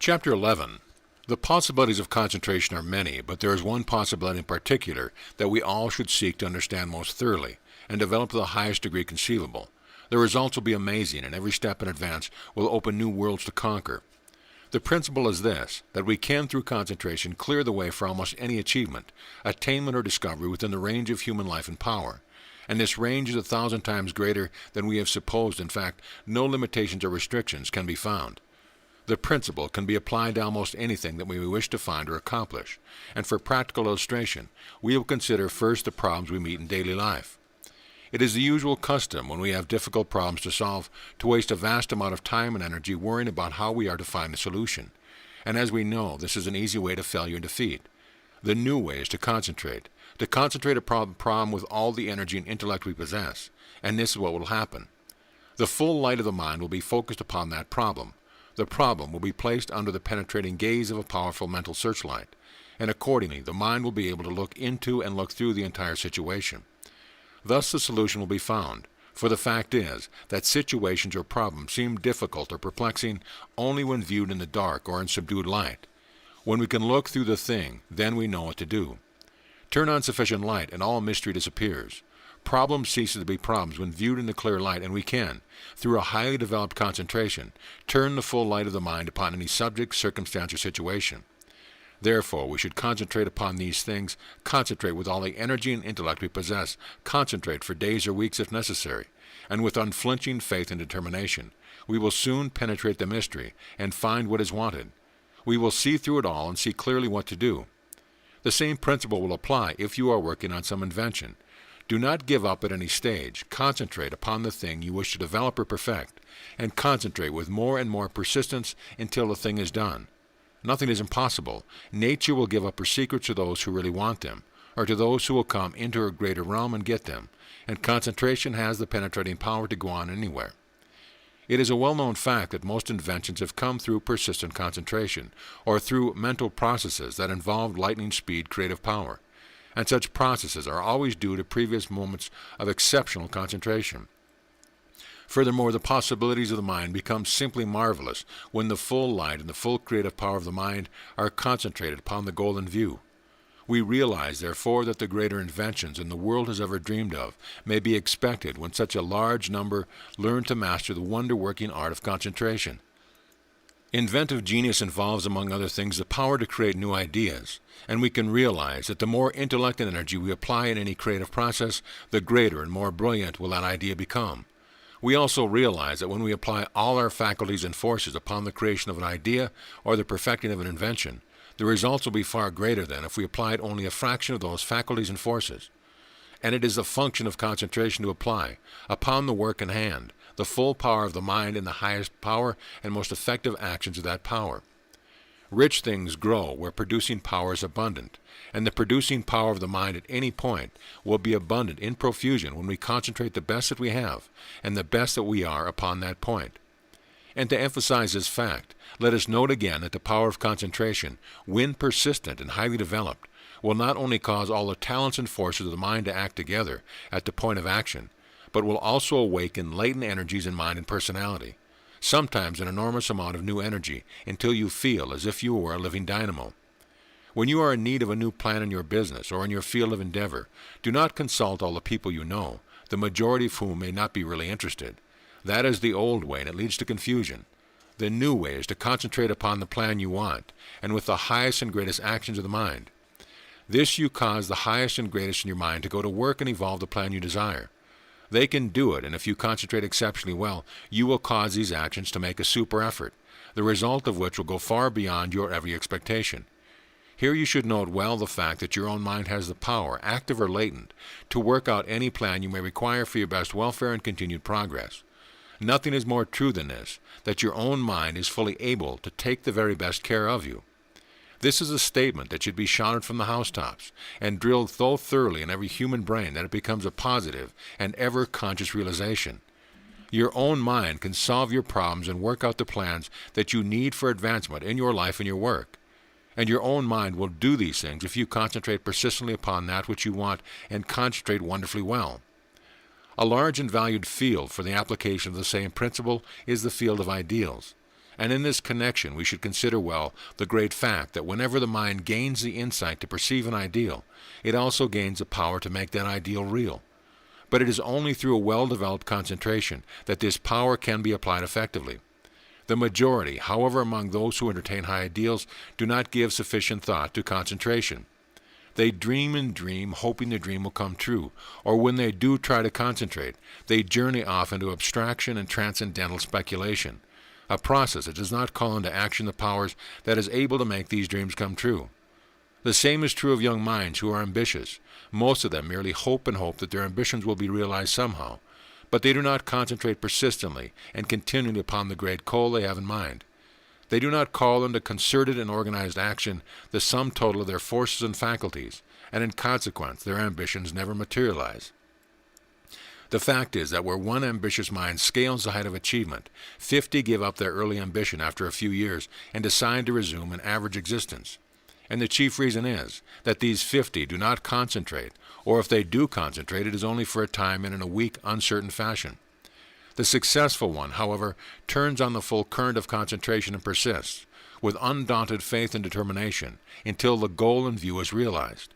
Chapter 11. The possibilities of concentration are many, but there is one possibility in particular that we all should seek to understand most thoroughly and develop to the highest degree conceivable. The results will be amazing, and every step in advance will open new worlds to conquer. The principle is this, that we can, through concentration, clear the way for almost any achievement, attainment, or discovery within the range of human life and power. And this range is 1,000 times greater than we have supposed. In fact, no limitations or restrictions can be found. The principle can be applied to almost anything that we wish to find or accomplish, and for practical illustration, we will consider first the problems we meet in daily life. It is the usual custom when we have difficult problems to solve to waste a vast amount of time and energy worrying about how we are to find a solution. And as we know, this is an easy way to failure and defeat. The new way is to concentrate a problem with all the energy and intellect we possess, and this is what will happen. The full light of the mind will be focused upon that problem. The problem will be placed under the penetrating gaze of a powerful mental searchlight, and accordingly the mind will be able to look into and look through the entire situation. Thus the solution will be found, for the fact is that situations or problems seem difficult or perplexing only when viewed in the dark or in subdued light. When we can look through the thing, then we know what to do. Turn on sufficient light and all mystery disappears. Problems cease to be problems when viewed in the clear light, and we can, through a highly developed concentration, turn the full light of the mind upon any subject, circumstance, or situation. Therefore, we should concentrate upon these things, concentrate with all the energy and intellect we possess, concentrate for days or weeks if necessary, and with unflinching faith and determination, we will soon penetrate the mystery and find what is wanted. We will see through it all and see clearly what to do. The same principle will apply if you are working on some invention. Do not give up at any stage. Concentrate upon the thing you wish to develop or perfect, and concentrate with more and more persistence until the thing is done. Nothing is impossible. Nature will give up her secrets to those who really want them, or to those who will come into her greater realm and get them, and concentration has the penetrating power to go on anywhere. It is a well-known fact that most inventions have come through persistent concentration, or through mental processes that involved lightning-speed creative power. And such processes are always due to previous moments of exceptional concentration. Furthermore, the possibilities of the mind become simply marvelous when the full light and the full creative power of the mind are concentrated upon the goal in view. We realize, therefore, that the greater inventions the world has ever dreamed of may be expected when such a large number learn to master the wonder-working art of concentration. Inventive genius involves, among other things, the power to create new ideas, and we can realize that the more intellect and energy we apply in any creative process, the greater and more brilliant will that idea become. We also realize that when we apply all our faculties and forces upon the creation of an idea or the perfecting of an invention, the results will be far greater than if we applied only a fraction of those faculties and forces. And it is the function of concentration to apply, upon the work in hand, the full power of the mind in the highest power and most effective actions of that power. Rich things grow where producing power is abundant, and the producing power of the mind at any point will be abundant in profusion when we concentrate the best that we have and the best that we are upon that point. And to emphasize this fact, let us note again that the power of concentration, when persistent and highly developed, will not only cause all the talents and forces of the mind to act together at the point of action, but will also awaken latent energies in mind and personality, sometimes an enormous amount of new energy, until you feel as if you were a living dynamo. When you are in need of a new plan in your business or in your field of endeavor, do not consult all the people you know, the majority of whom may not be really interested. That is the old way, and it leads to confusion. The new way is to concentrate upon the plan you want, and with the highest and greatest actions of the mind. This you cause the highest and greatest in your mind to go to work and evolve the plan you desire. They can do it, and if you concentrate exceptionally well, you will cause these actions to make a super effort, the result of which will go far beyond your every expectation. Here you should note well the fact that your own mind has the power, active or latent, to work out any plan you may require for your best welfare and continued progress. Nothing is more true than this, that your own mind is fully able to take the very best care of you. This is a statement that should be shouted from the housetops and drilled so thoroughly in every human brain that it becomes a positive and ever-conscious realization. Your own mind can solve your problems and work out the plans that you need for advancement in your life and your work. And your own mind will do these things if you concentrate persistently upon that which you want and concentrate wonderfully well. A large and valued field for the application of the same principle is the field of ideals. And in this connection we should consider well the great fact that whenever the mind gains the insight to perceive an ideal, it also gains the power to make that ideal real. But it is only through a well-developed concentration that this power can be applied effectively. The majority, however, among those who entertain high ideals do not give sufficient thought to concentration. They dream and dream, hoping the dream will come true, or when they do try to concentrate, they journey off into abstraction and transcendental speculation, a process that does not call into action the powers that is able to make these dreams come true. The same is true of young minds who are ambitious. Most of them merely hope and hope that their ambitions will be realized somehow, but they do not concentrate persistently and continually upon the great goal they have in mind. They do not call into concerted and organized action the sum total of their forces and faculties, and in consequence their ambitions never materialize. The fact is that where one ambitious mind scales the height of achievement, 50 give up their early ambition after a few years and decide to resume an average existence. And the chief reason is that these 50 do not concentrate, or if they do concentrate, it is only for a time and in a weak, uncertain fashion. The successful one, however, turns on the full current of concentration and persists, with undaunted faith and determination, until the goal in view is realized.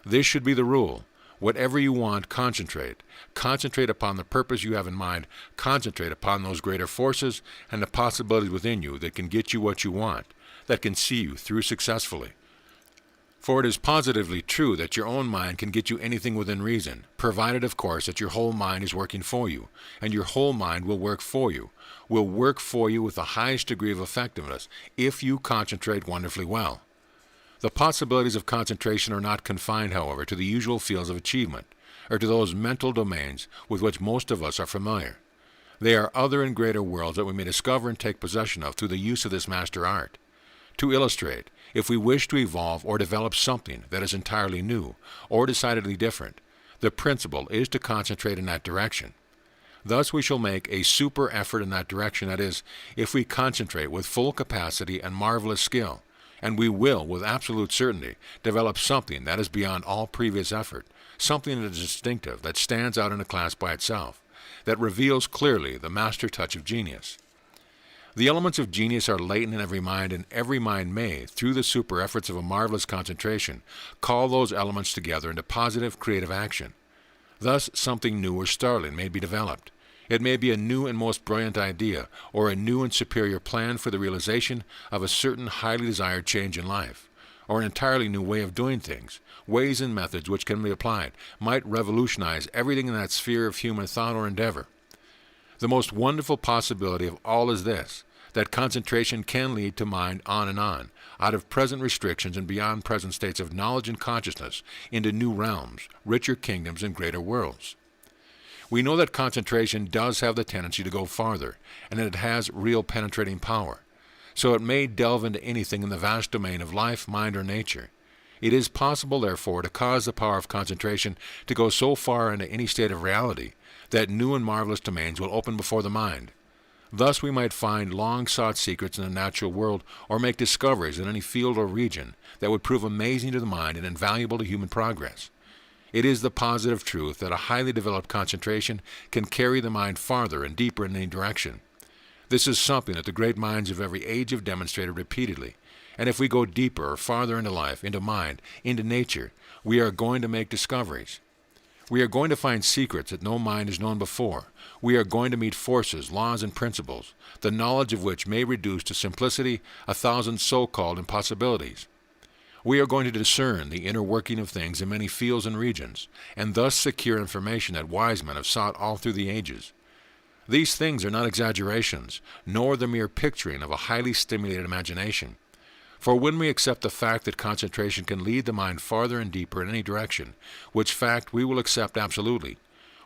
This should be the rule. Whatever you want, concentrate. Concentrate upon the purpose you have in mind. Concentrate upon those greater forces and the possibilities within you that can get you what you want, that can see you through successfully. For it is positively true that your own mind can get you anything within reason, provided, of course, that your whole mind is working for you, and your whole mind will work for you with the highest degree of effectiveness if you concentrate wonderfully well. The possibilities of concentration are not confined, however, to the usual fields of achievement, or to those mental domains with which most of us are familiar. They are other and greater worlds that we may discover and take possession of through the use of this master art. To illustrate, if we wish to evolve or develop something that is entirely new or decidedly different, the principle is to concentrate in that direction. Thus we shall make a super effort in that direction, that is, if we concentrate with full capacity and marvelous skill, and we will, with absolute certainty, develop something that is beyond all previous effort, something that is distinctive, that stands out in a class by itself, that reveals clearly the master touch of genius. The elements of genius are latent in every mind, and every mind may, through the super efforts of a marvelous concentration, call those elements together into positive, creative action. Thus something new or startling may be developed. It may be a new and most brilliant idea, or a new and superior plan for the realization of a certain highly desired change in life, or an entirely new way of doing things. Ways and methods which can be applied might revolutionize everything in that sphere of human thought or endeavor. The most wonderful possibility of all is this, that concentration can lead to mind on and on, out of present restrictions and beyond present states of knowledge and consciousness, into new realms, richer kingdoms, and greater worlds. We know that concentration does have the tendency to go farther, and that it has real penetrating power. So it may delve into anything in the vast domain of life, mind, or nature. It is possible, therefore, to cause the power of concentration to go so far into any state of reality that new and marvelous domains will open before the mind. Thus we might find long-sought secrets in the natural world, or make discoveries in any field or region that would prove amazing to the mind and invaluable to human progress. It is the positive truth that a highly developed concentration can carry the mind farther and deeper in any direction. This is something that the great minds of every age have demonstrated repeatedly, and if we go deeper or farther into life, into mind, into nature, we are going to make discoveries. We are going to find secrets that no mind has known before. We are going to meet forces, laws, and principles, the knowledge of which may reduce to simplicity 1,000 so-called impossibilities. We are going to discern the inner working of things in many fields and regions, and thus secure information that wise men have sought all through the ages. These things are not exaggerations, nor the mere picturing of a highly stimulated imagination. For when we accept the fact that concentration can lead the mind farther and deeper in any direction, which fact we will accept absolutely,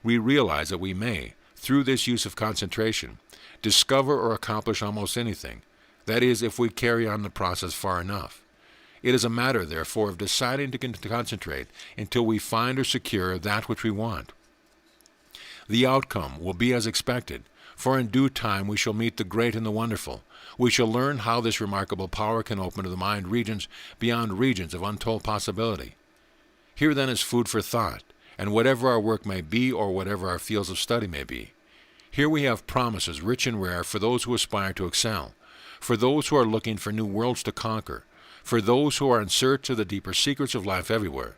we realize that we may, through this use of concentration, discover or accomplish almost anything, that is, if we carry on the process far enough. It is a matter, therefore, of deciding to concentrate until we find or secure that which we want. The outcome will be as expected, for in due time we shall meet the great and the wonderful. We shall learn how this remarkable power can open to the mind regions beyond regions of untold possibility. Here then is food for thought, and whatever our work may be or whatever our fields of study may be. Here we have promises rich and rare for those who aspire to excel, for those who are looking for new worlds to conquer, for those who are in search of the deeper secrets of life everywhere.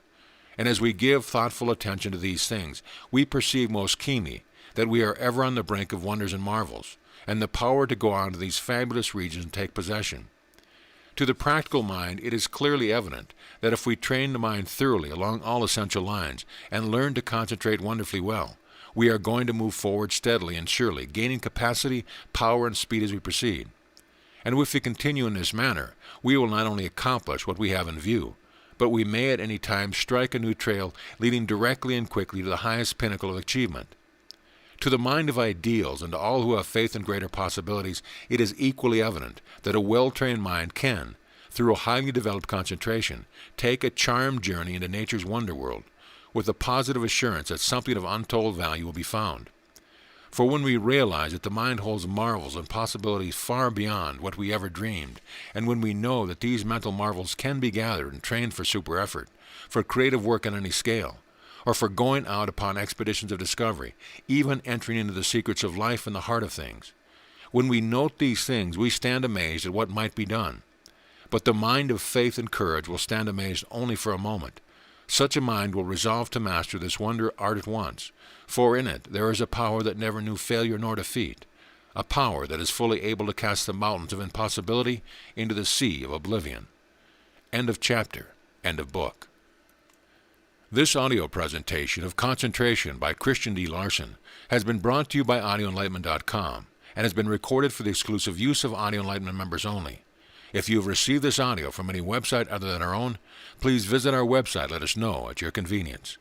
And as we give thoughtful attention to these things, we perceive most keenly that we are ever on the brink of wonders and marvels, and the power to go on to these fabulous regions and take possession. To the practical mind, it is clearly evident that if we train the mind thoroughly along all essential lines and learn to concentrate wonderfully well, we are going to move forward steadily and surely, gaining capacity, power, and speed as we proceed. And if we continue in this manner, we will not only accomplish what we have in view, but we may at any time strike a new trail leading directly and quickly to the highest pinnacle of achievement. To the mind of ideals and to all who have faith in greater possibilities, it is equally evident that a well-trained mind can, through a highly developed concentration, take a charmed journey into nature's wonder world, with the positive assurance that something of untold value will be found. For when we realize that the mind holds marvels and possibilities far beyond what we ever dreamed, and when we know that these mental marvels can be gathered and trained for super effort, for creative work on any scale, or for going out upon expeditions of discovery, even entering into the secrets of life and the heart of things, when we note these things, we stand amazed at what might be done. But the mind of faith and courage will stand amazed only for a moment. Such a mind will resolve to master this wonder art at once, for in it there is a power that never knew failure nor defeat, a power that is fully able to cast the mountains of impossibility into the sea of oblivion. End of chapter. End of book. This audio presentation of Concentration by Christian D. Larson has been brought to you by AudioEnlightenment.com and has been recorded for the exclusive use of Audio Enlightenment members only. If you have received this audio from any website other than our own, please visit our website. Let us know at your convenience.